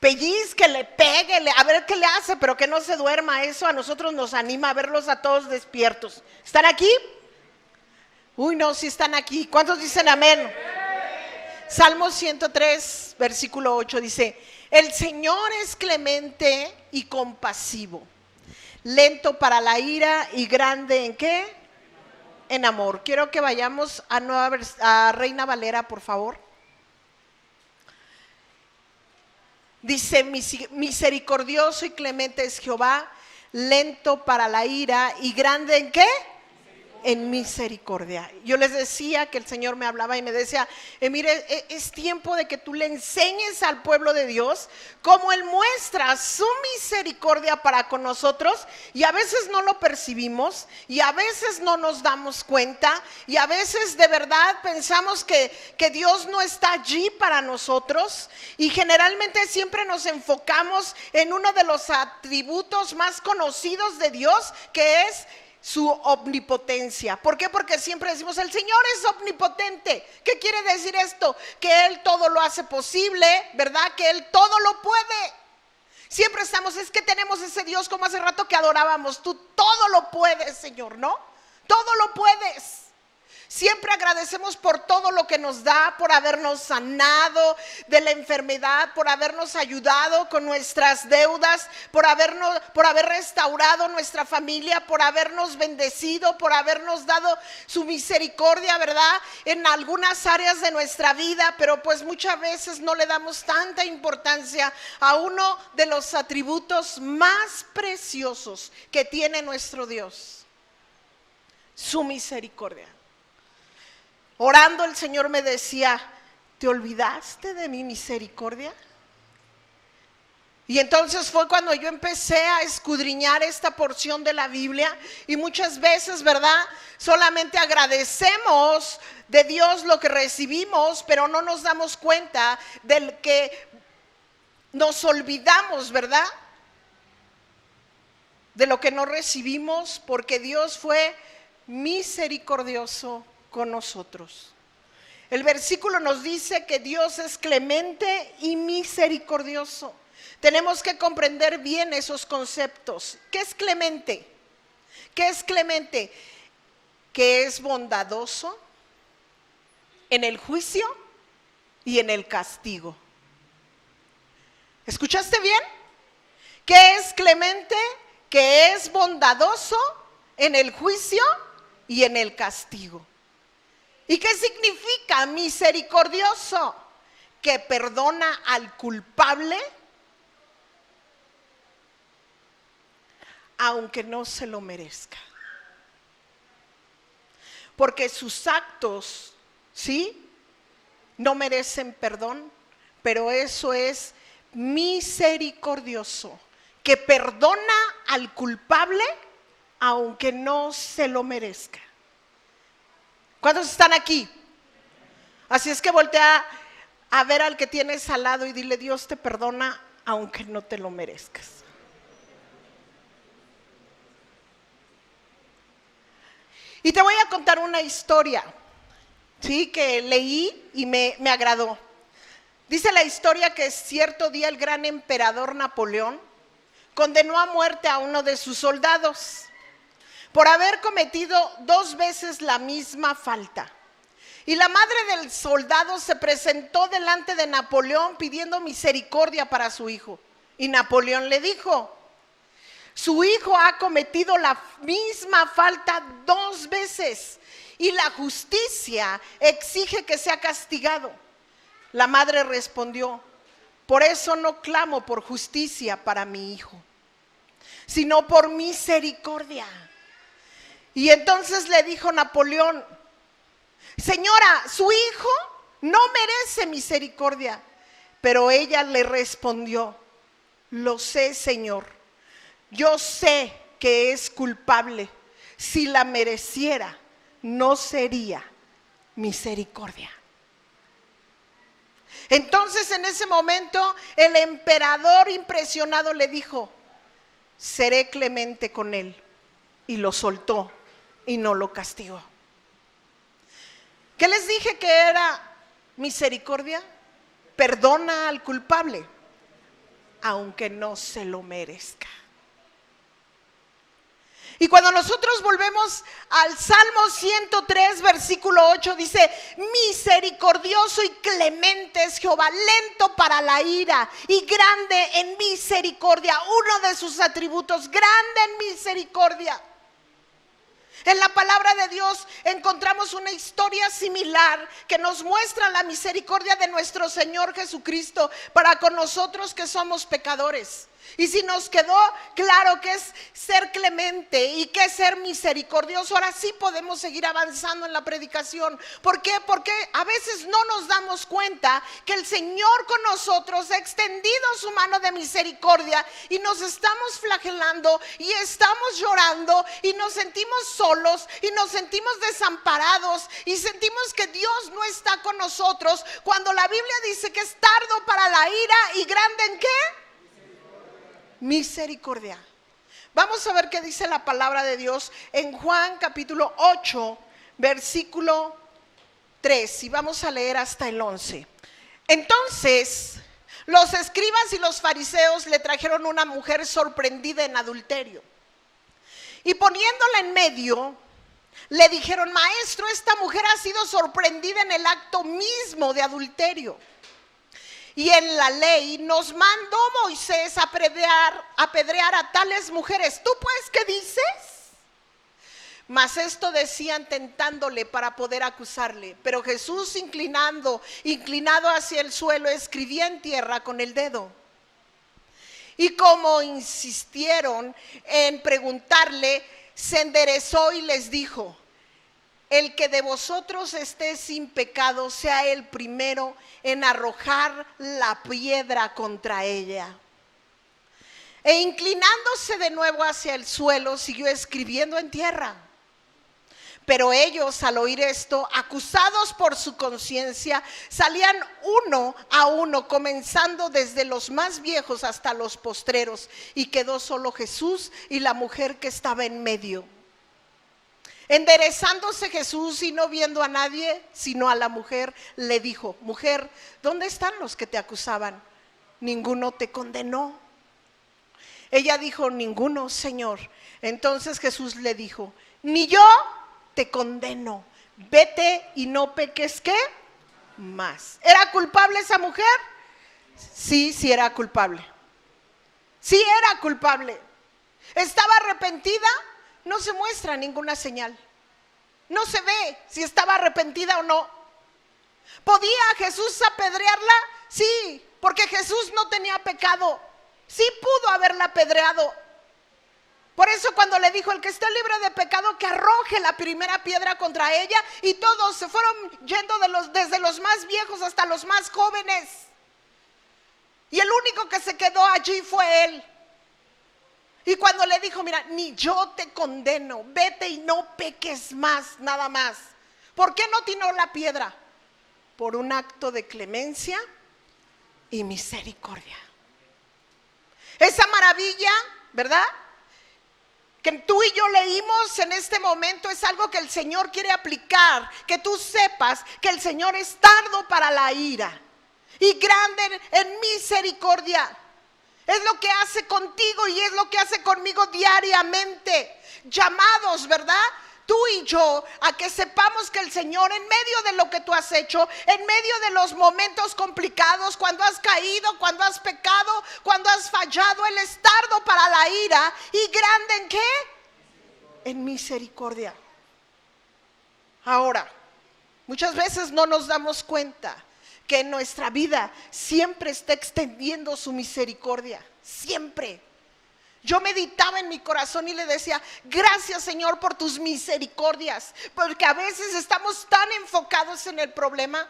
pellizquele, péguele, a ver qué le hace, pero que no se duerma. Eso a nosotros nos anima a verlos a todos despiertos. ¿Están aquí? Uy, no, sí están aquí. ¿Cuántos dicen amén? Salmo 103, versículo 8 dice: el Señor es clemente y compasivo, lento para la ira y grande ¿en qué? En amor. Quiero que vayamos a Reina Valera, por favor. Dice: misericordioso y clemente es Jehová, lento para la ira y grande ¿en qué? En misericordia. Yo les decía que el Señor me hablaba y me decía: mire, es tiempo de que tú le enseñes al pueblo de Dios cómo Él muestra su misericordia para con nosotros, y a veces no lo percibimos, y a veces no nos damos cuenta, y a veces de verdad pensamos que Dios no está allí para nosotros, y generalmente siempre nos enfocamos en uno de los atributos más conocidos de Dios, que es su omnipotencia. ¿Por qué? Porque siempre decimos: el Señor es omnipotente. ¿Qué quiere decir esto? Que Él todo lo hace posible, ¿verdad? Que Él todo lo puede. Siempre estamos, es que tenemos ese Dios como hace rato que adorábamos: tú todo lo puedes, Señor, ¿no? Todo lo puedes. Siempre agradecemos por todo lo que nos da, por habernos sanado de la enfermedad, por habernos ayudado con nuestras deudas, por haber restaurado nuestra familia, por habernos bendecido, por habernos dado su misericordia, ¿verdad? En algunas áreas de nuestra vida, pero pues muchas veces no le damos tanta importancia a uno de los atributos más preciosos que tiene nuestro Dios: su misericordia. Orando, el Señor me decía: ¿te olvidaste de mi misericordia? Y entonces fue cuando yo empecé a escudriñar esta porción de la Biblia, y muchas veces, ¿verdad?, solamente agradecemos de Dios lo que recibimos, pero no nos damos cuenta del que nos olvidamos, ¿verdad?, de lo que no recibimos, porque Dios fue misericordioso con nosotros. El versículo nos dice que Dios es clemente y misericordioso. Tenemos que comprender bien esos conceptos. ¿Qué es clemente? ¿Qué es clemente? Que es bondadoso en el juicio y en el castigo. ¿Escuchaste bien? ¿Qué es clemente? Que es bondadoso en el juicio y en el castigo. ¿Y qué significa misericordioso? Que perdona al culpable aunque no se lo merezca. Porque sus actos, ¿sí?, no merecen perdón, pero eso es misericordioso, que perdona al culpable aunque no se lo merezca. ¿Cuántos están aquí? Así es que voltea a ver al que tienes al lado y dile: Dios te perdona aunque no te lo merezcas. Y te voy a contar una historia, ¿sí?, que leí y me agradó. Dice la historia que cierto día el gran emperador Napoleón condenó a muerte a uno de sus soldados por haber cometido 2 veces la misma falta. Y la madre del soldado se presentó delante de Napoleón pidiendo misericordia para su hijo. Y Napoleón le dijo: su hijo ha cometido la misma falta 2 veces y la justicia exige que sea castigado. La madre respondió: por eso no clamo por justicia para mi hijo, sino por misericordia. Y entonces le dijo Napoleón: señora, su hijo no merece misericordia. Pero ella le respondió: lo sé, Señor, yo sé que es culpable. Si la mereciera, no sería misericordia. Entonces en ese momento el emperador, impresionado, le dijo: seré clemente con él. Y lo soltó y no lo castigó. ¿Qué les dije que era misericordia? Perdona al culpable. aunque no se lo merezca. Y cuando nosotros volvemos al Salmo 103, versículo 8, dice: misericordioso y clemente es Jehová, lento para la ira y grande en misericordia. Uno de sus atributos, grande en misericordia. En la palabra de Dios encontramos una historia similar que nos muestra la misericordia de nuestro Señor Jesucristo para con nosotros que somos pecadores. Y si nos quedó claro que es ser clemente y que es ser misericordioso, ahora sí podemos seguir avanzando en la predicación. ¿Por qué? Porque a veces no nos damos cuenta que el Señor con nosotros ha extendido su mano de misericordia y nos estamos flagelando y estamos llorando y nos sentimos solos y nos sentimos desamparados y sentimos que Dios no está con nosotros, cuando la Biblia dice que es tardo para la ira y grande ¿en qué? Misericordia. Vamos a ver qué dice la palabra de Dios en Juan capítulo 8, versículo 3, y vamos a leer hasta el 11. Entonces los escribas y los fariseos le trajeron una mujer sorprendida en adulterio, y poniéndola en medio, le dijeron: maestro, esta mujer ha sido sorprendida en el acto mismo de adulterio. Y en la ley nos mandó Moisés a apedrear a tales mujeres. ¿Tú pues qué dices? Mas esto decían tentándole para poder acusarle. Pero Jesús, inclinado hacia el suelo, escribía en tierra con el dedo. Y como insistieron en preguntarle, se enderezó y les dijo: el que de vosotros esté sin pecado, sea el primero en arrojar la piedra contra ella. E inclinándose de nuevo hacia el suelo, siguió escribiendo en tierra. Pero ellos, al oír esto, acusados por su conciencia, salían uno a uno, comenzando desde los más viejos hasta los postreros, y quedó solo Jesús y la mujer que estaba en medio. Enderezándose Jesús y no viendo a nadie sino a la mujer, le dijo: mujer, ¿dónde están los que te acusaban? ¿Ninguno te condenó? Ella dijo: ninguno, Señor. Entonces Jesús le dijo: ni yo te condeno, vete y no peques, ¿qué? Más. ¿Era culpable esa mujer? Sí, sí era culpable. Sí era culpable. ¿Estaba arrepentida? No se muestra ninguna señal. No se ve si estaba arrepentida o no. ¿Podía Jesús apedrearla? Sí, porque Jesús no tenía pecado. Sí pudo haberla apedreado. Por eso cuando le dijo: el que esté libre de pecado, que arroje la primera piedra contra ella, y todos se fueron yendo desde los más viejos hasta los más jóvenes. Y el único que se quedó allí fue él. Y cuando le dijo: mira, ni yo te condeno, vete y no peques más, nada más. ¿Por qué no tiró la piedra? Por un acto de clemencia y misericordia. Esa maravilla, ¿verdad?, que tú y yo leímos en este momento, es algo que el Señor quiere aplicar. Que tú sepas que el Señor es tardo para la ira y grande en misericordia. Es lo que hace contigo y es lo que hace conmigo diariamente. Llamados, ¿verdad?, tú y yo, a que sepamos que el Señor, en medio de lo que tú has hecho, en medio de los momentos complicados, cuando has caído, cuando has pecado, cuando has fallado, Él es tardo para la ira y grande ¿en qué? En misericordia. Ahora, muchas veces no nos damos cuenta que en nuestra vida siempre está extendiendo su misericordia, siempre. Yo meditaba en mi corazón y le decía: gracias, Señor, por tus misericordias, porque a veces estamos tan enfocados en el problema,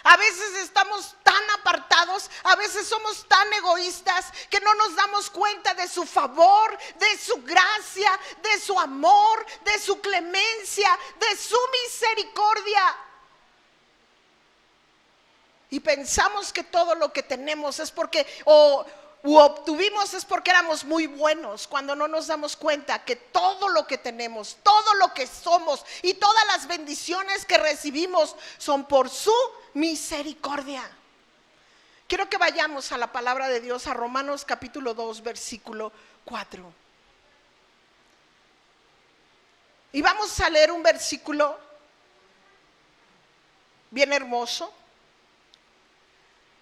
a veces estamos tan apartados, a veces somos tan egoístas que no nos damos cuenta de su favor, de su gracia, de su amor, de su clemencia, de su misericordia. Y pensamos que todo lo que tenemos es porque obtuvimos es porque éramos muy buenos, cuando no nos damos cuenta que todo lo que tenemos, todo lo que somos y todas las bendiciones que recibimos son por su misericordia. Quiero que vayamos a la palabra de Dios, a Romanos capítulo 2, versículo 4. Y vamos a leer un versículo bien hermoso.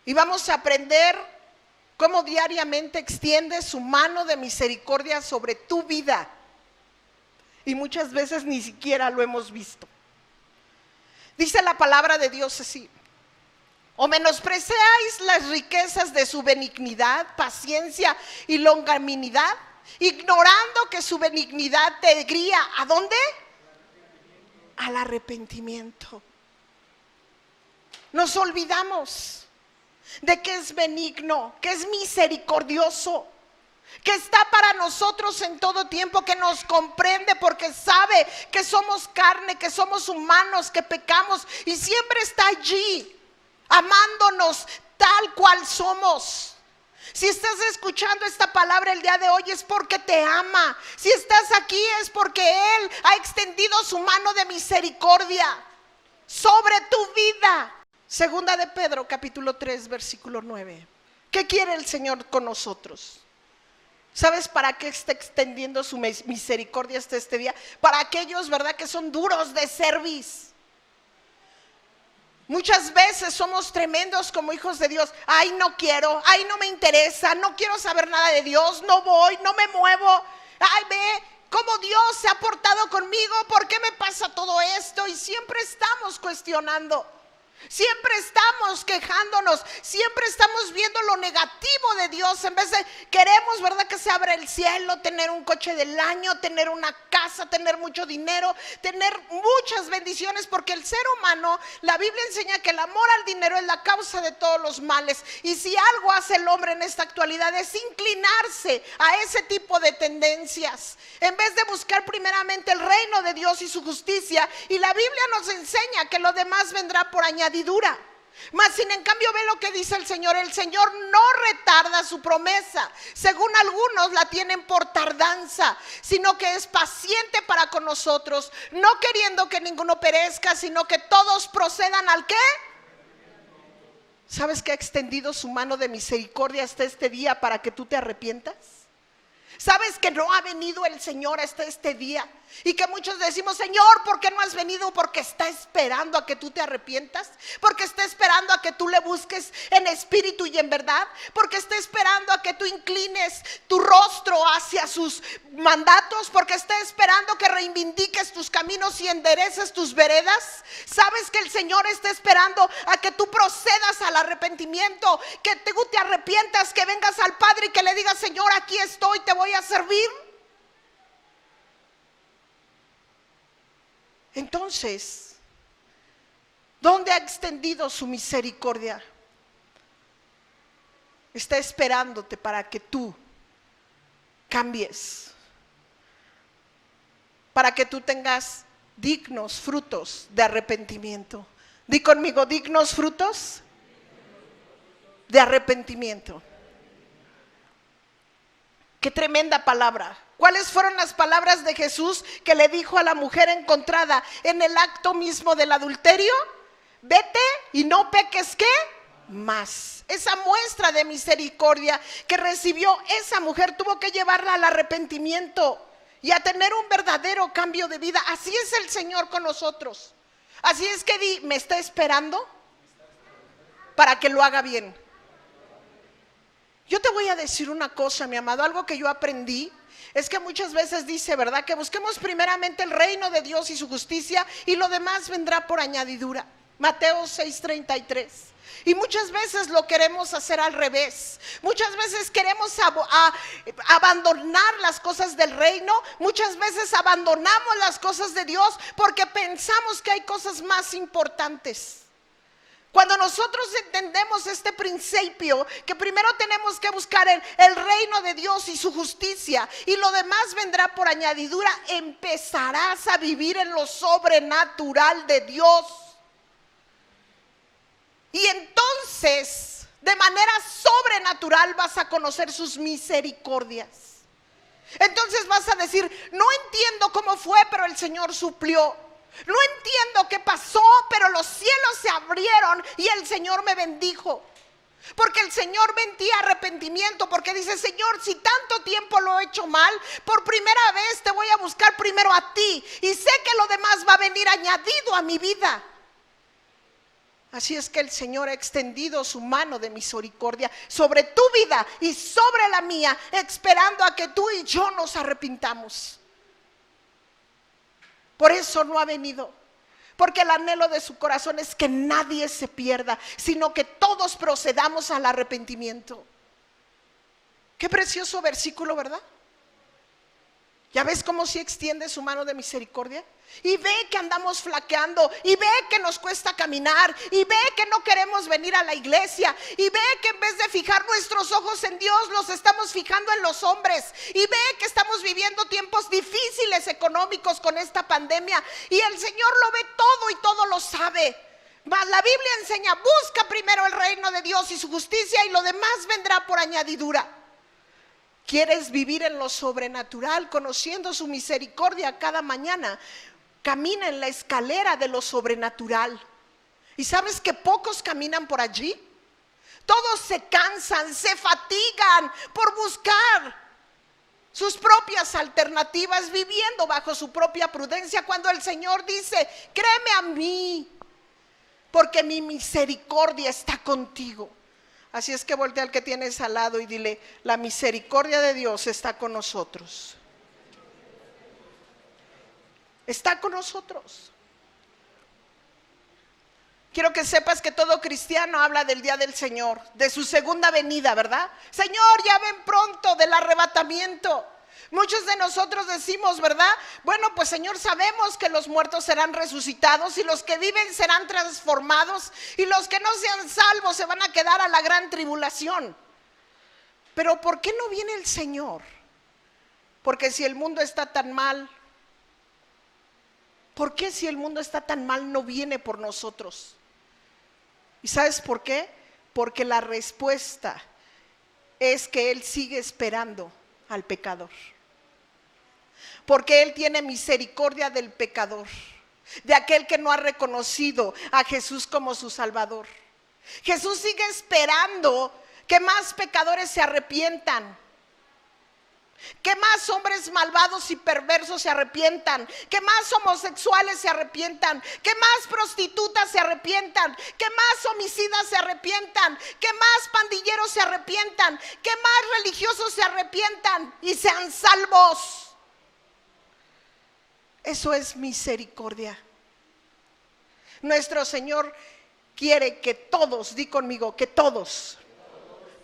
Y vamos a aprender cómo diariamente extiende su mano de misericordia sobre tu vida. Y muchas veces ni siquiera lo hemos visto. Dice la palabra de Dios así: o menospreciáis las riquezas de su benignidad, paciencia y longanimidad, ignorando que su benignidad te guía, ¿a dónde? Al arrepentimiento. Nos olvidamos de que es benigno, que es misericordioso, que está para nosotros en todo tiempo, que nos comprende porque sabe que somos carne, que somos humanos, que pecamos, y siempre está allí, amándonos tal cual somos. Si estás escuchando esta palabra el día de hoy es porque te ama. Si estás aquí es porque Él ha extendido su mano de misericordia sobre tu vida. Segunda de Pedro capítulo 3 versículo 9. ¿Qué quiere el Señor con nosotros? ¿Sabes para qué está extendiendo su misericordia hasta este día? Para aquellos, ¿verdad?, que son duros de cerviz. Muchas veces somos tremendos como hijos de Dios. Ay, no quiero, ay, no me interesa, no quiero saber nada de Dios, no voy, no me muevo. Ay, ve cómo Dios se ha portado conmigo, ¿por qué me pasa todo esto? Y siempre estamos cuestionando. Siempre estamos quejándonos, siempre estamos viendo lo negativo de Dios en vez de queremos, ¿verdad?, que se abra el cielo, tener un coche del año, tener una casa, tener mucho dinero, tener muchas bendiciones, porque el ser humano, la Biblia enseña que el amor al dinero es la causa de todos los males, y si algo hace el hombre en esta actualidad es inclinarse a ese tipo de tendencias, en vez de buscar primeramente el reino de Dios y su justicia. Y la Biblia nos enseña que lo demás vendrá por añadidura. Mas sin en cambio ve lo que dice el Señor no retarda su promesa, según algunos la tienen por tardanza, sino que es paciente para con nosotros, no queriendo que ninguno perezca, sino que todos procedan ¿al qué? ¿Sabes que ha extendido su mano de misericordia hasta este día para que tú te arrepientas? ¿Sabes que no ha venido el Señor hasta este día? Y que muchos decimos, Señor, ¿por qué no has venido? Porque está esperando a que tú te arrepientas, porque está esperando a que tú le busques en espíritu y en verdad, porque está esperando a que tú inclines tu rostro hacia sus mandatos, porque está esperando que reivindiques tus caminos y endereces tus veredas. ¿Sabes que el Señor está esperando a que tú procedas al arrepentimiento, que tú te arrepientas, que vengas al Padre y que le digas, Señor, aquí estoy, te voy a servir? Entonces, ¿dónde ha extendido su misericordia? Está esperándote para que tú cambies, para que tú tengas dignos frutos de arrepentimiento. Di conmigo, dignos frutos de arrepentimiento. Qué tremenda palabra. ¿Cuáles fueron las palabras de Jesús que le dijo a la mujer encontrada en el acto mismo del adulterio? Vete y no peques, ¿qué? Más. Esa muestra de misericordia que recibió esa mujer tuvo que llevarla al arrepentimiento y a tener un verdadero cambio de vida. Así es el Señor con nosotros. Así es que me está esperando para que lo haga bien. Yo te voy a decir una cosa, mi amado, algo que yo aprendí. Es que muchas veces dice, ¿verdad?, que busquemos primeramente el reino de Dios y su justicia y lo demás vendrá por añadidura. Mateo 6:33. Y muchas veces lo queremos hacer al revés. Muchas veces queremos abandonar las cosas del reino. Muchas veces abandonamos las cosas de Dios porque pensamos que hay cosas más importantes. Cuando nosotros entendemos este principio, que primero tenemos que buscar el reino de Dios y su justicia, y lo demás vendrá por añadidura, empezarás a vivir en lo sobrenatural de Dios. Y entonces, de manera sobrenatural vas a conocer sus misericordias. Entonces vas a decir, no entiendo cómo fue, pero el Señor suplió. No entiendo qué pasó, pero los cielos se abrieron y el Señor me bendijo. Porque el Señor ve en ti arrepentimiento, porque dice: Señor, si tanto tiempo lo he hecho mal, por primera vez te voy a buscar primero a ti, y sé que lo demás va a venir añadido a mi vida. Así es que el Señor ha extendido su mano de misericordia sobre tu vida y sobre la mía, esperando a que tú y yo nos arrepintamos. Por eso no ha venido, porque el anhelo de su corazón es que nadie se pierda, sino que todos procedamos al arrepentimiento. Qué precioso versículo, ¿verdad? ¿Ya ves cómo sí extiende su mano de misericordia? Y ve que andamos flaqueando, y ve que nos cuesta caminar, y ve que no queremos venir a la iglesia, y ve que en vez de fijar nuestros ojos en Dios, los estamos fijando en los hombres, y ve que estamos viviendo tiempos difíciles económicos con esta pandemia, y el Señor lo ve todo y todo lo sabe. Mas la Biblia enseña: busca primero el reino de Dios y su justicia, y lo demás vendrá por añadidura. ¿Quieres vivir en lo sobrenatural, conociendo su misericordia cada mañana? Camina en la escalera de lo sobrenatural. ¿Y sabes que pocos caminan por allí? Todos se cansan, se fatigan por buscar sus propias alternativas, viviendo bajo su propia prudencia, cuando el Señor dice: créeme a mí, porque mi misericordia está contigo. Así es que voltea al que tienes al lado y dile: la misericordia de Dios está con nosotros. Está con nosotros. Quiero que sepas que todo cristiano habla del día del Señor, de su segunda venida, ¿verdad? Señor, ya ven pronto, del arrebatamiento. Muchos de nosotros decimos, ¿verdad? Bueno, pues Señor, sabemos que los muertos serán resucitados, y los que viven serán transformados, y los que no sean salvos se van a quedar a la gran tribulación. Pero ¿por qué no viene el Señor? Porque si el mundo está tan mal, ¿por qué si el mundo está tan mal no viene por nosotros? ¿Y sabes por qué? Porque la respuesta es que Él sigue esperando al pecador. Porque Él tiene misericordia del pecador, de aquel que no ha reconocido a Jesús como su Salvador. Jesús sigue esperando que más pecadores se arrepientan, que más hombres malvados y perversos se arrepientan, que más homosexuales se arrepientan, que más prostitutas se arrepientan, que más homicidas se arrepientan, que más pandilleros se arrepientan, que más religiosos se arrepientan y sean salvos. Eso es misericordia. Nuestro Señor quiere que todos, di conmigo, que todos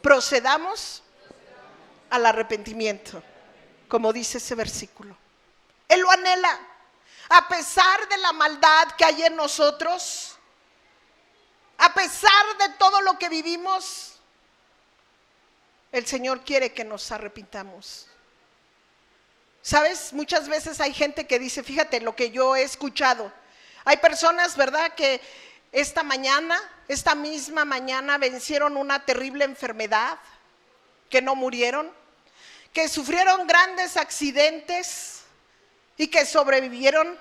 procedamos al arrepentimiento, como dice ese versículo. Él lo anhela, a pesar de la maldad que hay en nosotros, a pesar de todo lo que vivimos. El Señor quiere que nos arrepintamos. ¿Sabes? Muchas veces hay gente que dice, fíjate lo que yo he escuchado. Hay personas, ¿verdad?, que esta misma mañana vencieron una terrible enfermedad, que no murieron, que sufrieron grandes accidentes y que sobrevivieron,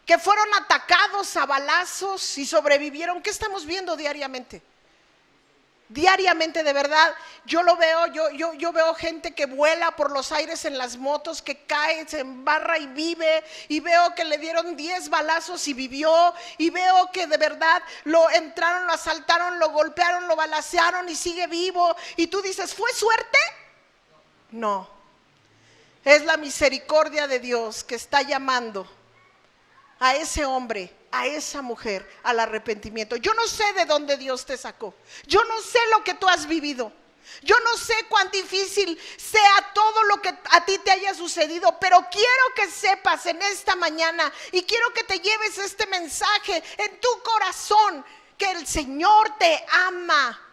que fueron atacados a balazos y sobrevivieron. ¿Qué estamos viendo diariamente? Diariamente, de verdad, yo lo veo, yo veo gente que vuela por los aires en las motos, que cae, se embarra y vive, y veo que le dieron 10 balazos y vivió, y veo que de verdad lo entraron, lo asaltaron, lo golpearon, lo balacearon y sigue vivo, y tú dices, ¿fue suerte? No, es la misericordia de Dios que está llamando a ese hombre, a esa mujer, al arrepentimiento. Yo no sé de dónde Dios te sacó, yo no sé lo que tú has vivido, yo no sé cuán difícil sea todo lo que a ti te haya sucedido, pero quiero que sepas en esta mañana, y quiero que te lleves este mensaje en tu corazón, que el Señor te ama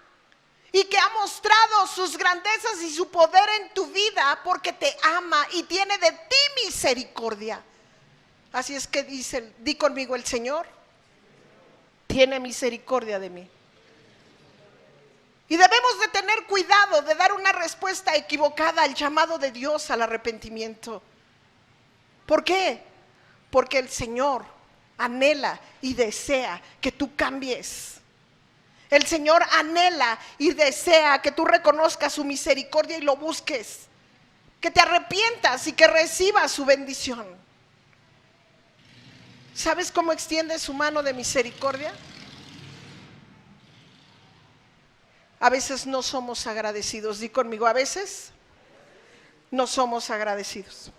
y que ha mostrado sus grandezas y su poder en tu vida, porque te ama y tiene de ti misericordia. Así es que di conmigo, el Señor tiene misericordia de mí. Y debemos de tener cuidado de dar una respuesta equivocada al llamado de Dios al arrepentimiento. ¿Por qué? Porque el Señor anhela y desea que tú cambies, El Señor anhela y desea que tú reconozcas su misericordia y lo busques, que te arrepientas y que recibas su bendición. ¿Sabes cómo extiende su mano de misericordia? A veces no somos agradecidos. Di conmigo, a veces no somos agradecidos.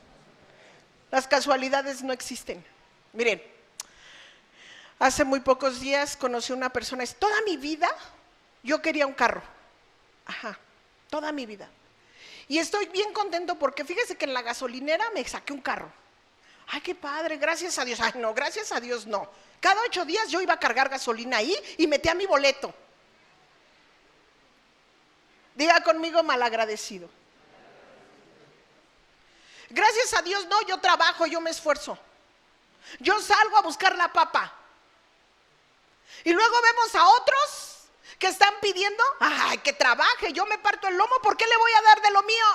Las casualidades no existen. Miren, hace muy pocos días conocí a una persona, toda mi vida yo quería un carro. Ajá, toda mi vida. Y estoy bien contento porque fíjese que en la gasolinera me saqué un carro. Ay, qué padre, gracias a Dios. Ay, no, gracias a Dios no. Cada 8 días yo iba a cargar gasolina ahí y metía mi boleto. Diga conmigo, malagradecido. Gracias a Dios no, yo trabajo, yo me esfuerzo. Yo salgo a buscar la papa. Y luego vemos a otros que están pidiendo, ay, que trabaje, yo me parto el lomo, ¿por qué le voy a dar de lo mío?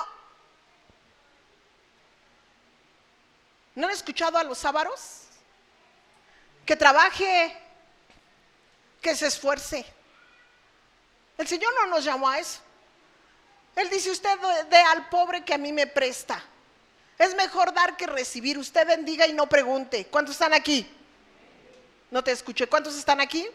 ¿No han escuchado a los ávaros? Que trabaje, que se esfuerce. El Señor no nos llamó a eso. Él dice, usted dé al pobre que a mí me presta. Es mejor dar que recibir. Usted bendiga y no pregunte. ¿Cuántos están aquí? No te escuché. ¿Cuántos están aquí?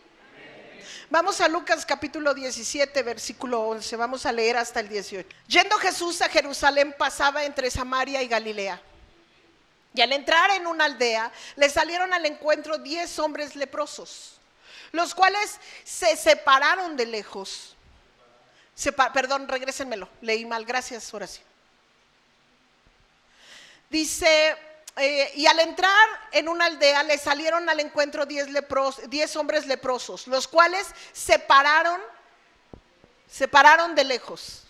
Vamos a Lucas capítulo 17, versículo 11. Vamos a leer hasta el 18. Yendo Jesús a Jerusalén, pasaba entre Samaria y Galilea. Y al entrar en una aldea, le salieron al encuentro 10 hombres leprosos, los cuales se separaron de lejos. Perdón, regrésenmelo, leí mal, gracias, Horacio. Dice, y al entrar en una aldea, le salieron al encuentro 10 hombres leprosos, los cuales separaron de lejos.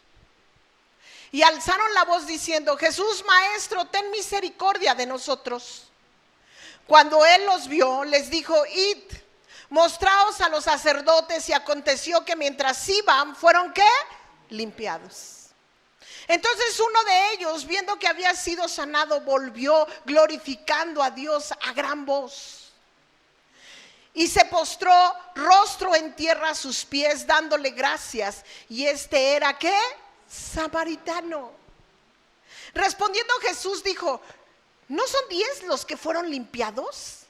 Y alzaron la voz diciendo, Jesús, Maestro, ten misericordia de nosotros. Cuando él los vio, les dijo, id, mostraos a los sacerdotes. Y aconteció que mientras iban, ¿fueron qué? Limpiados. Entonces uno de ellos, viendo que había sido sanado, volvió glorificando a Dios a gran voz. Y se postró rostro en tierra a sus pies, dándole gracias. Y este era, ¿qué? Samaritano. Respondiendo Jesús dijo, ¿no son 10 los que fueron limpiados?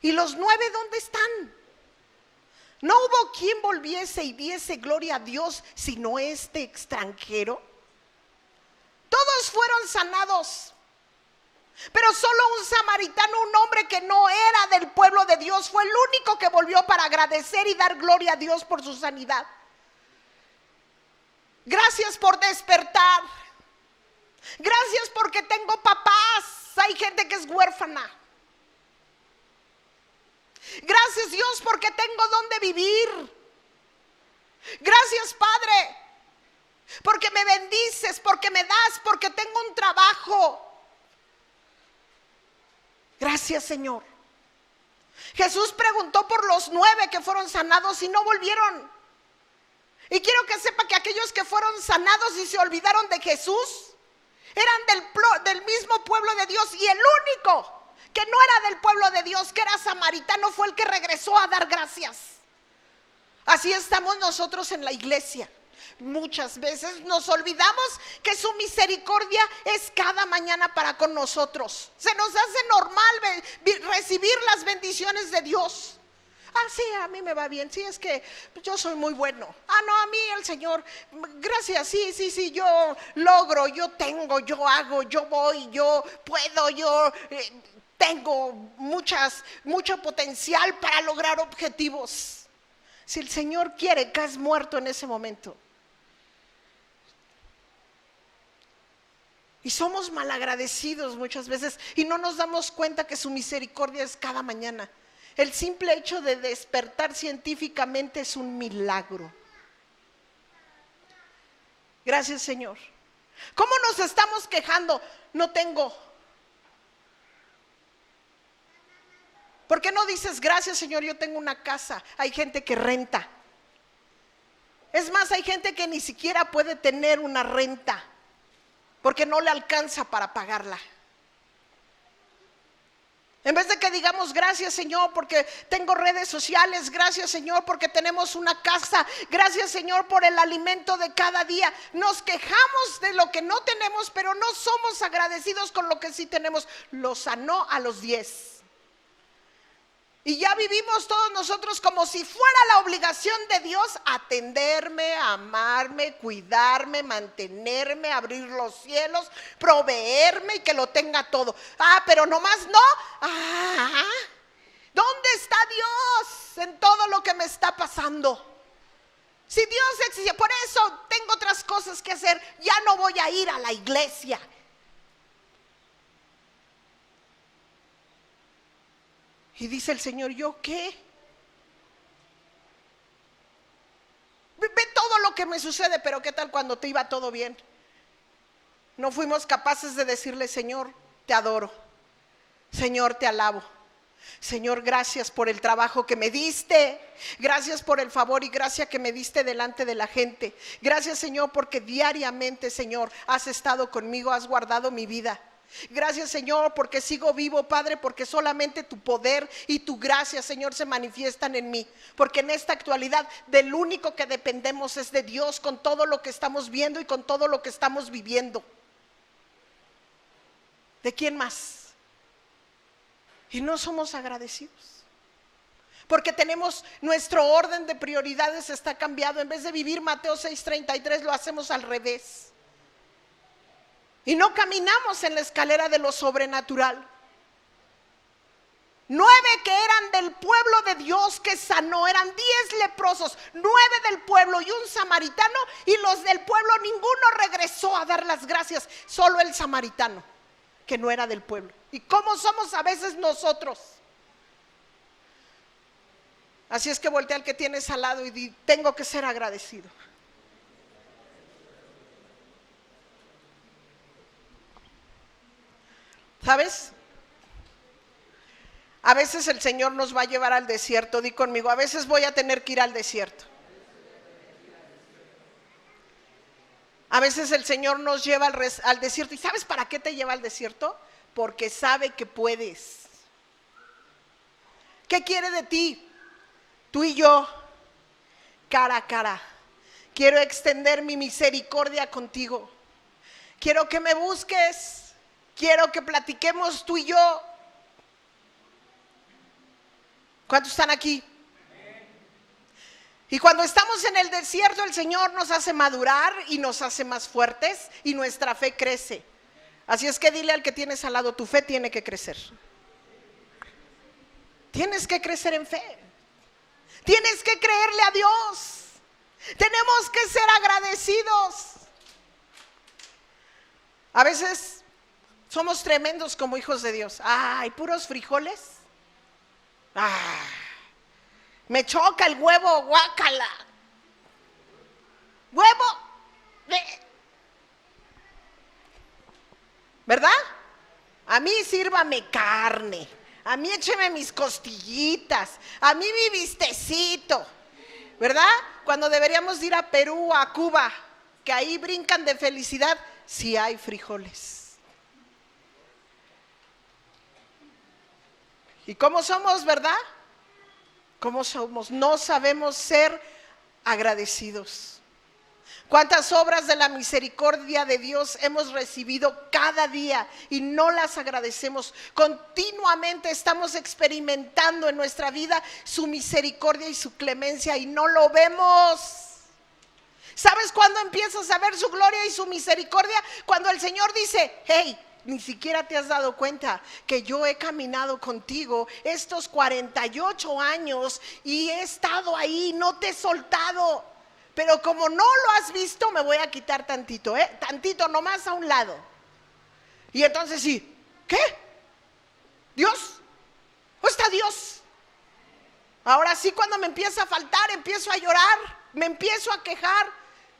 ¿Y los 9 dónde están? No hubo quien volviese y diese gloria a Dios, sino este extranjero. Todos fueron sanados, pero solo un samaritano, un hombre que no era del pueblo de Dios, fue el único que volvió para agradecer y dar gloria a Dios por su sanidad. Gracias por despertar. Gracias porque tengo papás. Hay gente que es huérfana. Gracias, Dios, porque tengo donde vivir. Gracias, Padre, porque me bendices, porque me das, porque tengo un trabajo. Gracias, Señor. Jesús preguntó por los 9 que fueron sanados y no volvieron. Y quiero que sepa que aquellos que fueron sanados y se olvidaron de Jesús eran del mismo pueblo de Dios, y el único que no era del pueblo de Dios, que era samaritano, fue el que regresó a dar gracias. Así estamos nosotros en la iglesia. Muchas veces nos olvidamos que su misericordia es cada mañana para con nosotros. Se nos hace normal recibir las bendiciones de Dios. Ah, sí, a mí me va bien, sí, es que yo soy muy bueno. Ah, no, a mí el Señor, gracias, sí, yo logro, yo tengo, yo hago, yo voy, yo puedo, yo tengo mucho potencial para lograr objetivos. Si el Señor quiere, caes muerto en ese momento. Y somos malagradecidos muchas veces y no nos damos cuenta que su misericordia es cada mañana. El simple hecho de despertar científicamente es un milagro. Gracias, Señor. ¿Cómo nos estamos quejando? No tengo. ¿Por qué no dices gracias, Señor? Yo tengo una casa. Hay gente que renta. Es más, hay gente que ni siquiera puede tener una renta porque no le alcanza para pagarla. En vez de que digamos gracias Señor porque tengo redes sociales, gracias Señor porque tenemos una casa, gracias Señor por el alimento de cada día. Nos quejamos de lo que no tenemos, pero no somos agradecidos con lo que sí tenemos. Lo sanó a los 10. Y ya vivimos todos nosotros como si fuera la obligación de Dios atenderme, amarme, cuidarme, mantenerme, abrir los cielos, proveerme y que lo tenga todo. Pero nomás no. ¿Dónde está Dios en todo lo que me está pasando? Si Dios existe, por eso tengo otras cosas que hacer, ya no voy a ir a la iglesia. Y dice el Señor, ¿yo qué? Ve todo lo que me sucede, pero ¿qué tal cuando te iba todo bien? No fuimos capaces de decirle, Señor, te adoro. Señor, te alabo. Señor, gracias por el trabajo que me diste. Gracias por el favor y gracia que me diste delante de la gente. Gracias, Señor, porque diariamente, Señor, has estado conmigo, has guardado mi vida. Gracias Señor porque sigo vivo, Padre, porque solamente tu poder y tu gracia, Señor, se manifiestan en mí. Porque en esta actualidad del único que dependemos es de Dios, con todo lo que estamos viendo y con todo lo que estamos viviendo. ¿De quién más? Y no somos agradecidos. Porque tenemos nuestro orden de prioridades está cambiado. En vez de vivir Mateo 6:33 lo hacemos al revés. Y no caminamos en la escalera de lo sobrenatural. 9 que eran del pueblo de Dios que sanó, eran 10 leprosos, 9 del pueblo y un samaritano, y los del pueblo ninguno regresó a dar las gracias, solo el samaritano que no era del pueblo. ¿Y cómo somos a veces nosotros? Así es que voltea al que tienes al lado y di, tengo que ser agradecido. ¿Sabes? A veces el Señor nos va a llevar al desierto. Di conmigo, a veces voy a tener que ir al desierto. A veces el Señor nos lleva al desierto. ¿Y sabes para qué te lleva al desierto? Porque sabe que puedes. ¿Qué quiere de ti? Tú y yo, cara a cara. Quiero extender mi misericordia contigo. Quiero que me busques. Quiero que platiquemos tú y yo. ¿Cuántos están aquí? Y cuando estamos en el desierto, el Señor nos hace madurar y nos hace más fuertes y nuestra fe crece. Así es que dile al que tienes al lado, tu fe tiene que crecer. Tienes que crecer en fe. Tienes que creerle a Dios. Tenemos que ser agradecidos. A veces somos tremendos como hijos de Dios. Ay, puros frijoles. Me choca el huevo, guácala. Huevo. ¿Verdad? A mí sírvame carne. A mí écheme mis costillitas. A mí mi bistecito. ¿Verdad? Cuando deberíamos ir a Perú, a Cuba, que ahí brincan de felicidad, si hay frijoles. ¿Y cómo somos, verdad? ¿Cómo somos? No sabemos ser agradecidos. ¿Cuántas obras de la misericordia de Dios hemos recibido cada día y no las agradecemos? Continuamente estamos experimentando en nuestra vida su misericordia y su clemencia y no lo vemos. ¿Sabes cuándo empiezas a ver su gloria y su misericordia? Cuando el Señor dice, hey, ni siquiera te has dado cuenta que yo he caminado contigo estos 48 años y he estado ahí, no te he soltado. Pero como no lo has visto, me voy a quitar tantito, tantito nomás a un lado. Y entonces sí, ¿qué? ¿Dios? ¿Dónde está Dios? Ahora sí, cuando me empieza a faltar, empiezo a llorar, me empiezo a quejar.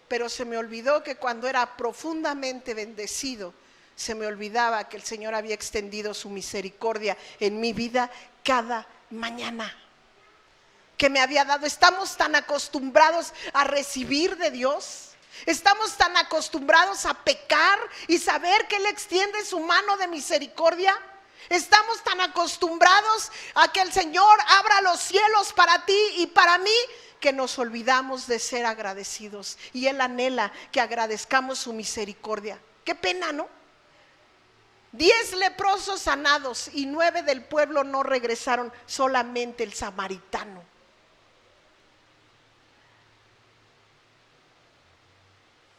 Pero se me olvidó que cuando era profundamente bendecido, se me olvidaba que el Señor había extendido su misericordia en mi vida cada mañana. Que me había dado. Estamos tan acostumbrados a recibir de Dios. Estamos tan acostumbrados a pecar y saber que Él extiende su mano de misericordia. Estamos tan acostumbrados a que el Señor abra los cielos para ti y para mí, que nos olvidamos de ser agradecidos. Y Él anhela que agradezcamos su misericordia. Qué pena, ¿no? 10 leprosos sanados y 9 del pueblo no regresaron, solamente el samaritano.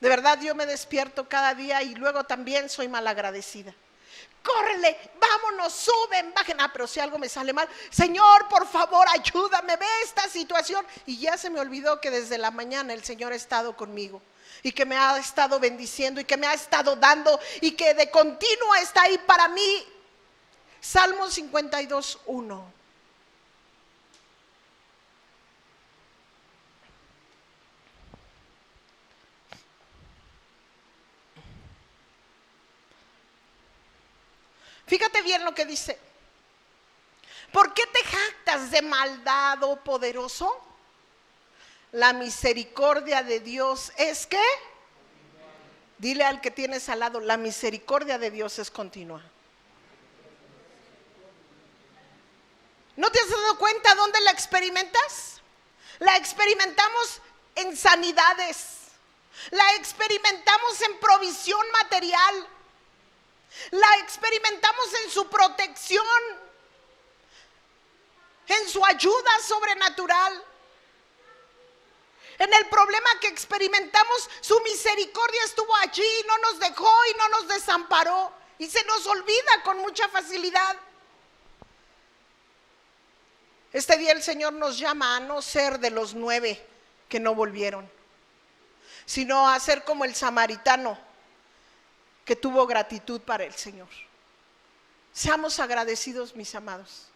De verdad, yo me despierto cada día y luego también soy malagradecida. Córrele, vámonos, suben, bajen. Pero si algo me sale mal, Señor, por favor, ayúdame, ve esta situación. Y ya se me olvidó que desde la mañana el Señor ha estado conmigo y que me ha estado bendiciendo y que me ha estado dando y que de continuo está ahí para mí. Salmo 52:1. Fíjate bien lo que dice. ¿Por qué te jactas de maldad, oh poderoso? La misericordia de Dios es ¿qué? Dile al que tienes al lado, la misericordia de Dios es continua. ¿No te has dado cuenta dónde la experimentas? La experimentamos en sanidades, la experimentamos en provisión material, la experimentamos en su protección, en su ayuda sobrenatural. En el problema que experimentamos, su misericordia estuvo allí, no nos dejó y no nos desamparó. Y se nos olvida con mucha facilidad. Este día el Señor nos llama a no ser de los 9 que no volvieron, sino a ser como el samaritano que tuvo gratitud para el Señor. Seamos agradecidos, mis amados.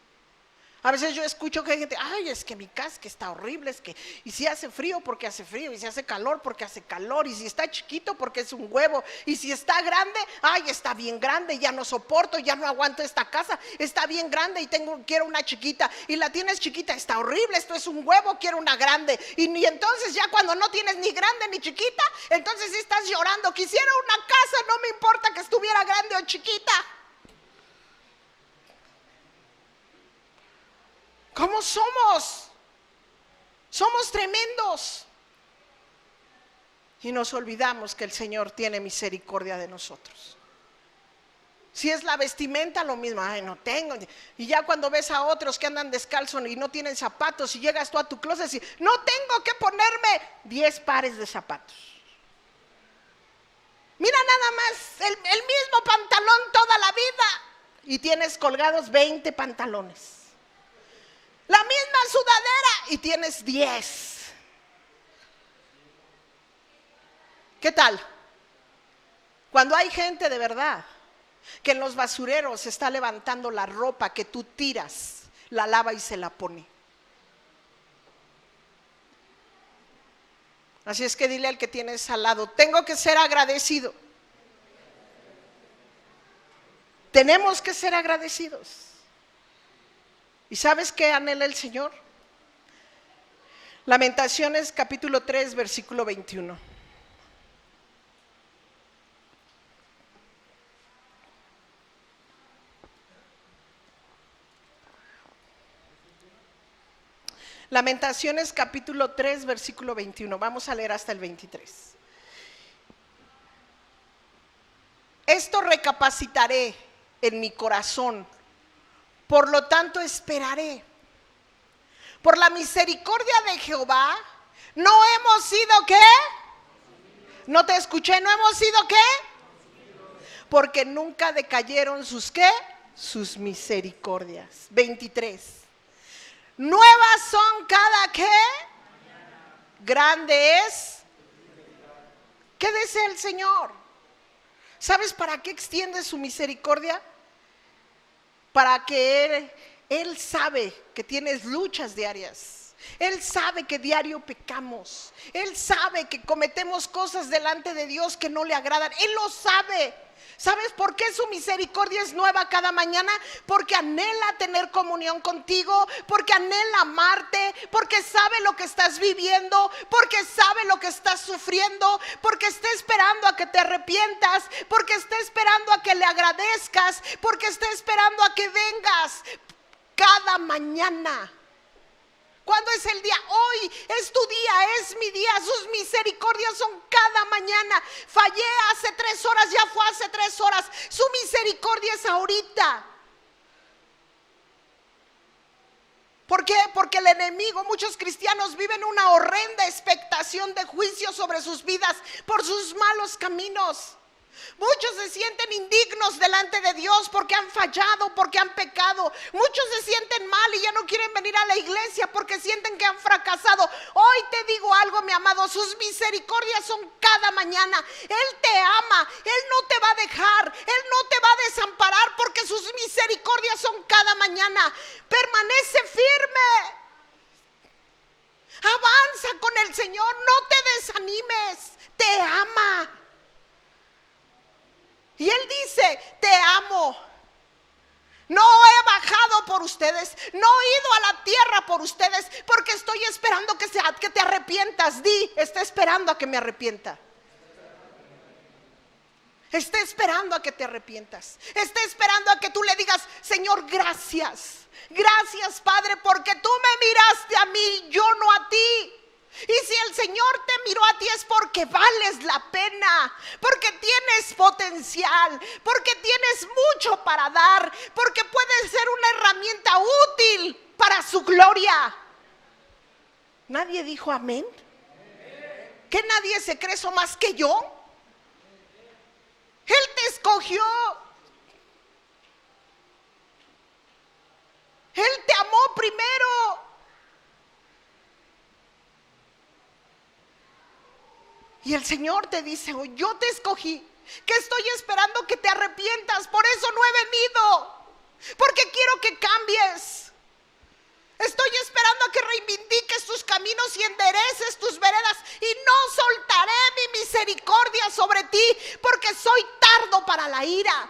A veces yo escucho que hay gente, ay, es que mi casa que está horrible, es que, y si hace frío porque hace frío, y si hace calor porque hace calor, y si está chiquito porque es un huevo, y si está grande, ay, está bien grande, ya no soporto, ya no aguanto esta casa, está bien grande y quiero una chiquita, y la tienes chiquita, está horrible, esto es un huevo, quiero una grande, y entonces ya cuando no tienes ni grande ni chiquita, entonces estás llorando, quisiera una casa, no me importa que estuviera grande o chiquita. ¿Cómo somos? Somos tremendos. Y nos olvidamos que el Señor tiene misericordia de nosotros. Si es la vestimenta, lo mismo, ay, no tengo. Y ya cuando ves a otros que andan descalzos y no tienen zapatos, y llegas tú a tu closet y no tengo que ponerme 10 pares de zapatos. Mira nada más, el mismo pantalón toda la vida, y tienes colgados 20 pantalones. La misma sudadera y tienes 10. ¿Qué tal? Cuando hay gente de verdad que en los basureros está levantando la ropa que tú tiras, la lava y se la pone. Así es que dile al que tienes al lado, tengo que ser agradecido. Tenemos que ser agradecidos. ¿Y sabes qué anhela el Señor? Lamentaciones capítulo 3, versículo 21. Lamentaciones capítulo 3, versículo 21. Vamos a leer hasta el 23. Esto recapacitaré en mi corazón. Por lo tanto esperaré. Por la misericordia de Jehová, no hemos sido ¿qué? No te escuché, no hemos sido ¿qué? Porque nunca decayeron sus ¿qué? Sus misericordias. 23. Nuevas son cada ¿qué? Grande es. ¿Qué desea el Señor? ¿Sabes para qué extiende su misericordia? Para que Él sabe que tienes luchas diarias. Él sabe que diario pecamos. Él sabe que cometemos cosas delante de Dios que no le agradan. Él lo sabe. ¿Sabes por qué su misericordia es nueva cada mañana? Porque anhela tener comunión contigo, porque anhela amarte, porque sabe lo que estás viviendo, porque sabe lo que estás sufriendo, porque está esperando a que te arrepientas, porque está esperando a que le agradezcas, porque está esperando a que vengas cada mañana. ¿Cuándo es el día? Hoy es tu día, es mi día. Sus misericordias son cada mañana. Fallé hace 3 horas, ya fue hace 3 horas. Su misericordia es ahorita. ¿Por qué? Porque el enemigo, muchos cristianos viven una horrenda expectación de juicio sobre sus vidas por sus malos caminos. Muchos se sienten indignos delante de Dios porque han fallado, porque han pecado. Muchos se sienten mal y ya no quieren venir a la iglesia porque sienten que han fracasado. Hoy te digo algo, mi amado, sus misericordias son cada mañana. Él te ama, Él no te va a dejar, Él no te va a desamparar porque sus misericordias son cada mañana. Permanece firme. Avanza con el Señor, no te desanimes, te ama. Y Él dice, te amo. No he bajado por ustedes, no he ido a la tierra por ustedes, porque estoy esperando que te arrepientas. Está esperando a que me arrepienta. Está esperando a que te arrepientas. Está esperando a que tú le digas, Señor, gracias. Gracias, Padre, porque tú me miraste a mí, yo no a ti. Y si el Señor te miró a ti es porque vales la pena, porque tienes potencial, porque tienes mucho para dar, porque puedes ser una herramienta útil para su gloria. ¿Nadie dijo amén? ¿Que nadie se cree eso más que yo? Él te escogió. Él te amó primero. Y el Señor te dice hoy, yo te escogí, que estoy esperando que te arrepientas, por eso no he venido, porque quiero que cambies. Estoy esperando a que reivindiques tus caminos y endereces tus veredas, y no soltaré mi misericordia sobre ti, porque soy tardo para la ira.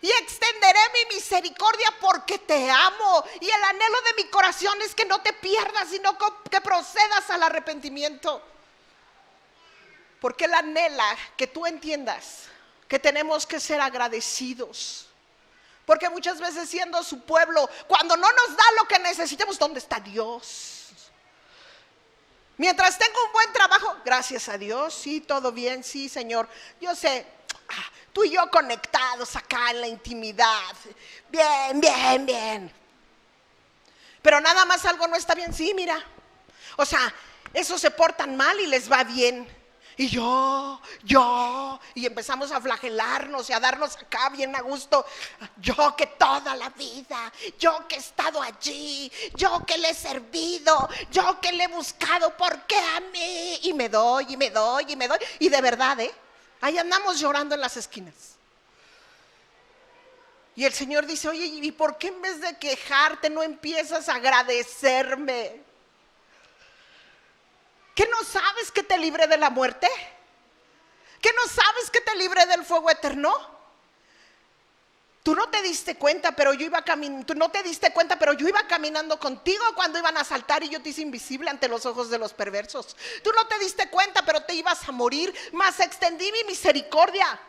Y extenderé mi misericordia porque te amo. Y el anhelo de mi corazón es que no te pierdas, sino que procedas al arrepentimiento. Porque Él anhela que tú entiendas que tenemos que ser agradecidos. Porque muchas veces siendo su pueblo, cuando no nos da lo que necesitamos, ¿dónde está Dios? Mientras tengo un buen trabajo, gracias a Dios, sí, todo bien, sí, Señor. Yo sé, tú y yo conectados acá en la intimidad. Bien, bien, bien. Pero nada más algo no está bien, sí, mira. O sea, esos se portan mal y les va bien. Y y empezamos a flagelarnos y a darnos acá bien a gusto. Yo que toda la vida, yo que he estado allí, yo que le he servido, yo que le he buscado, ¿por qué a mí? Y me doy, y me doy, y me doy. Y de verdad, ahí andamos llorando en las esquinas. Y el Señor dice, oye, ¿y por qué en vez de quejarte no empiezas a agradecerme? ¿Que no sabes que te libré de la muerte? ¿Que no sabes que te libré del fuego eterno? Tú no te diste cuenta, pero yo iba caminando. Tú no te diste cuenta, pero yo iba caminando contigo cuando iban a asaltar y yo te hice invisible ante los ojos de los perversos. Tú no te diste cuenta, pero te ibas a morir, mas extendí mi misericordia.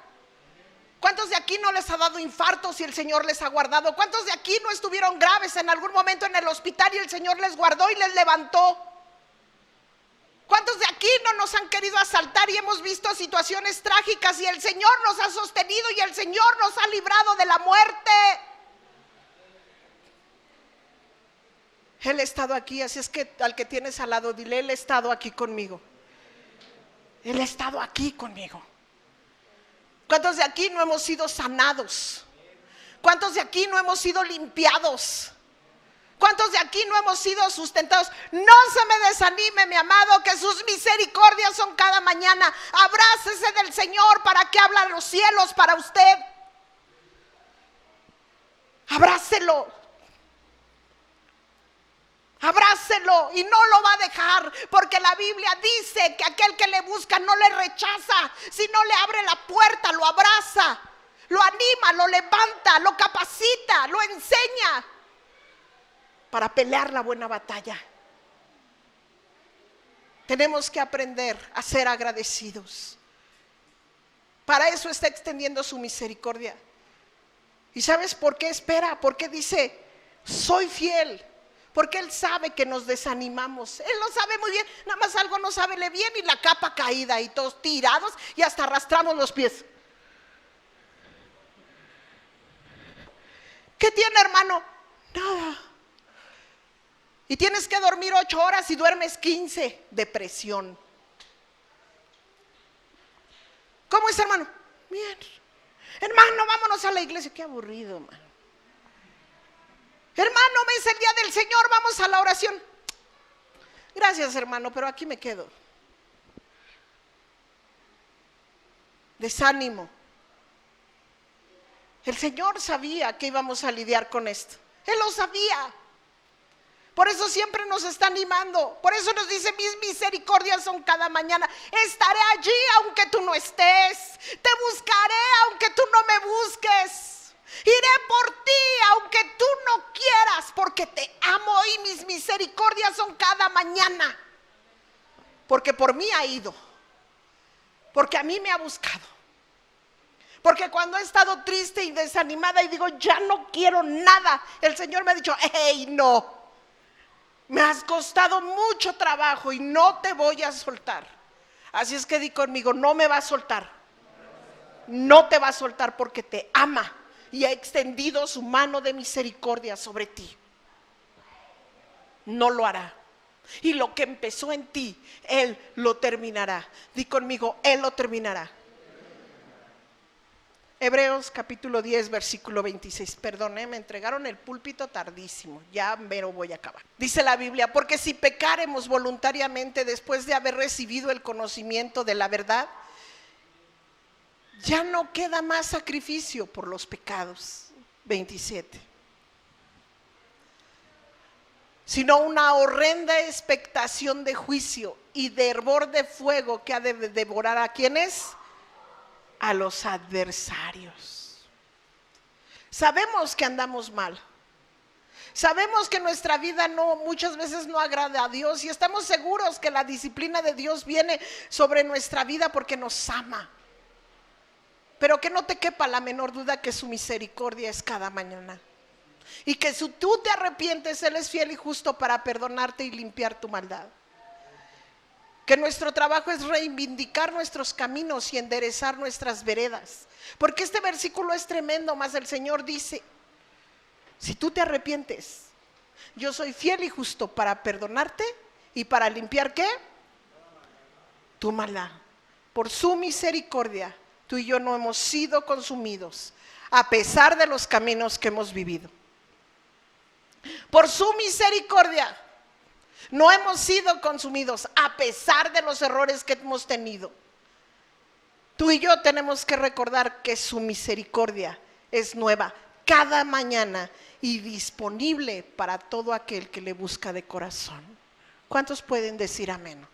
¿Cuántos de aquí no les ha dado infartos y el Señor les ha guardado? ¿Cuántos de aquí no estuvieron graves en algún momento en el hospital y el Señor les guardó y les levantó? ¿Cuántos de aquí no nos han querido asaltar y hemos visto situaciones trágicas y el Señor nos ha sostenido y el Señor nos ha librado de la muerte? Él ha estado aquí, así es que al que tienes al lado, dile, Él ha estado aquí conmigo. Él ha estado aquí conmigo. ¿Cuántos de aquí no hemos sido sanados? ¿Cuántos de aquí no hemos sido limpiados? ¿Cuántos de aquí no hemos sido sustentados? No se me desanime, mi amado, que sus misericordias son cada mañana. Abrácese del Señor. ¿Para qué hablan los cielos para usted? Abrácelo. Abrácelo y no lo va a dejar, porque la Biblia dice que aquel que le busca no le rechaza, sino le abre la puerta, lo abraza, lo anima, lo levanta, lo capacita, lo enseña para pelear la buena batalla. Tenemos que aprender a ser agradecidos. Para eso está extendiendo su misericordia. ¿Y sabes por qué espera? Porque dice, soy fiel. Porque Él sabe que nos desanimamos. Él lo sabe muy bien. Nada más algo no sabe bien y la capa caída y todos tirados y hasta arrastramos los pies. ¿Qué tiene, hermano? Nada. Y tienes que dormir 8 horas y duermes 15. Depresión. ¿Cómo es, hermano? Bien. Hermano, vámonos a la iglesia. Qué aburrido, hermano. Hermano, me es el día del Señor, vamos a la oración. Gracias, hermano, pero aquí me quedo. Desánimo. El Señor sabía que íbamos a lidiar con esto. Él lo sabía. Por eso siempre nos está animando. Por eso nos dice, mis misericordias son cada mañana. Estaré allí aunque tú no estés. Te buscaré aunque tú no me busques. Iré por ti aunque tú no quieras, porque te amo y mis misericordias son cada mañana. Porque por mí ha ido. Porque a mí me ha buscado. Porque cuando he estado triste y desanimada y digo, ya no quiero nada, el Señor me ha dicho, hey, no. Me has costado mucho trabajo y no te voy a soltar. Así es que di conmigo, no me va a soltar. No te va a soltar porque te ama y ha extendido su mano de misericordia sobre ti. No lo hará. Y lo que empezó en ti, Él lo terminará. Di conmigo, Él lo terminará. Hebreos capítulo 10 versículo 26. Perdón, me entregaron el púlpito tardísimo. Ya mero voy a acabar. Dice la Biblia, porque si pecaremos voluntariamente después de haber recibido el conocimiento de la verdad, ya no queda más sacrificio por los pecados. 27. Sino una horrenda expectación de juicio y de hervor de fuego que ha de devorar a quienes, a los adversarios. Sabemos que andamos mal. Sabemos que nuestra vida muchas veces no agrada a Dios y estamos seguros que la disciplina de Dios viene sobre nuestra vida porque nos ama. Pero que no te quepa la menor duda que su misericordia es cada mañana. Y que si tú te arrepientes, Él es fiel y justo para perdonarte y limpiar tu maldad. Que nuestro trabajo es reivindicar nuestros caminos y enderezar nuestras veredas. Porque este versículo es tremendo, mas el Señor dice, si tú te arrepientes, yo soy fiel y justo para perdonarte y para limpiar ¿qué? Tu maldad. Por su misericordia, tú y yo no hemos sido consumidos, a pesar de los caminos que hemos vivido. Por su misericordia, no hemos sido consumidos a pesar de los errores que hemos tenido. Tú y yo tenemos que recordar que su misericordia es nueva cada mañana y disponible para todo aquel que le busca de corazón. ¿Cuántos pueden decir amén?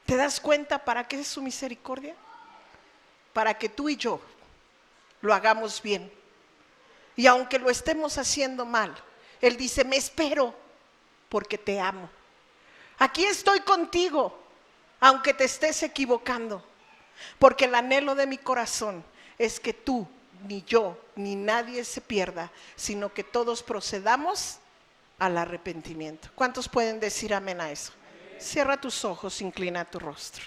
¿Te das cuenta para qué es su misericordia? Para que tú y yo lo hagamos bien. Y aunque lo estemos haciendo mal, Él dice, me espero porque te amo. Aquí estoy contigo, aunque te estés equivocando. Porque el anhelo de mi corazón es que tú, ni yo, ni nadie se pierda, sino que todos procedamos al arrepentimiento. ¿Cuántos pueden decir amén a eso? Cierra tus ojos, inclina tu rostro.